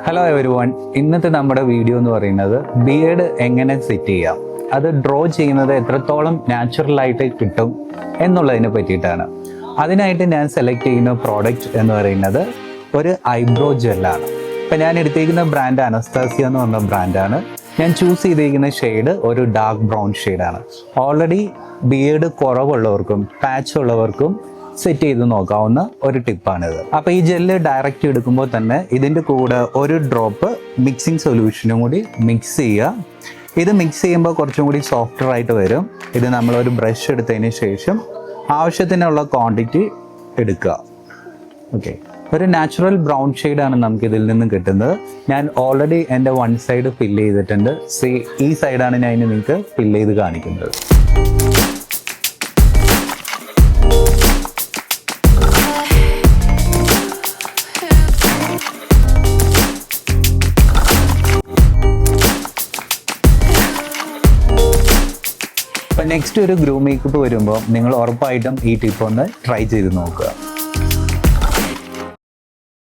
Hello everyone, ഇന്നത്തെ നമ്മുടെ video എന്ന് പറയുന്നത് ബിയേർഡ് എങ്ങനെ സെറ്റ് ചെയ്യാം, അത് ഡ്രോ ചെയ്യുന്നത് എത്രത്തോളം നാച്ചുറലായിട്ട് കിട്ടും എന്നുള്ളതിനെ പറ്റിയിട്ടാണ്. അതിനായിട്ട് ഞാൻ സെലക്ട് ചെയ്യുന്ന പ്രോഡക്റ്റ് എന്ന് പറയുന്നത് ഒരു ഐബ്രോ ജെല്ലാണ്. ഇപ്പം ഞാൻ എടുത്തിരിക്കുന്ന ബ്രാൻഡ് അനസ്താസിയ എന്ന് പറഞ്ഞ ബ്രാൻഡാണ്. ഞാൻ ചൂസ് ചെയ്തിരിക്കുന്ന ഷെയ്ഡ് ഒരു ഡാർക്ക് ബ്രൗൺ ഷെയ്ഡാണ്. ഓൾറെഡി ബിയേർഡ് കുറവുള്ളവർക്കും പാച്ച് ഉള്ളവർക്കും സെറ്റ് ചെയ്ത് നോക്കാവുന്ന ഒരു ടിപ്പാണിത്. അപ്പോൾ ഈ ജെല്ല് ഡയറക്റ്റ് എടുക്കുമ്പോൾ തന്നെ ഇതിൻ്റെ കൂടെ ഒരു ഡ്രോപ്പ് മിക്സിംഗ് സൊല്യൂഷനും കൂടി മിക്സ് ചെയ്യുക. ഇത് മിക്സ് ചെയ്യുമ്പോൾ കുറച്ചും കൂടി സോഫ്റ്റർ ആയിട്ട് വരും. ഇത് നമ്മളൊരു ബ്രഷ് എടുത്തതിന് ശേഷം ആവശ്യത്തിനുള്ള ക്വാണ്ടിറ്റി എടുക്കുക. ഓക്കെ, ഒരു നാച്ചുറൽ ബ്രൗൺ ഷെയ്ഡാണ് നമുക്ക് ഇതിൽ നിന്ന് കിട്ടുന്നത്. ഞാൻ ഓൾറെഡി എൻ്റെ വൺ സൈഡ് ഫില്ല് ചെയ്തിട്ടുണ്ട്. ഈ സൈഡാണ് ഞാൻ ഇനി നിങ്ങൾക്ക് ഫില്ല് ചെയ്ത് കാണിക്കുന്നത്. നെക്സ്റ്റ് ഒരു ഗ്രൂ മേക്കപ്പ് വരുമ്പോൾ നിങ്ങൾ ഉറപ്പായിട്ടും ഈ ടിപ്പ് ഒന്ന് ട്രൈ ചെയ്ത് നോക്കുക.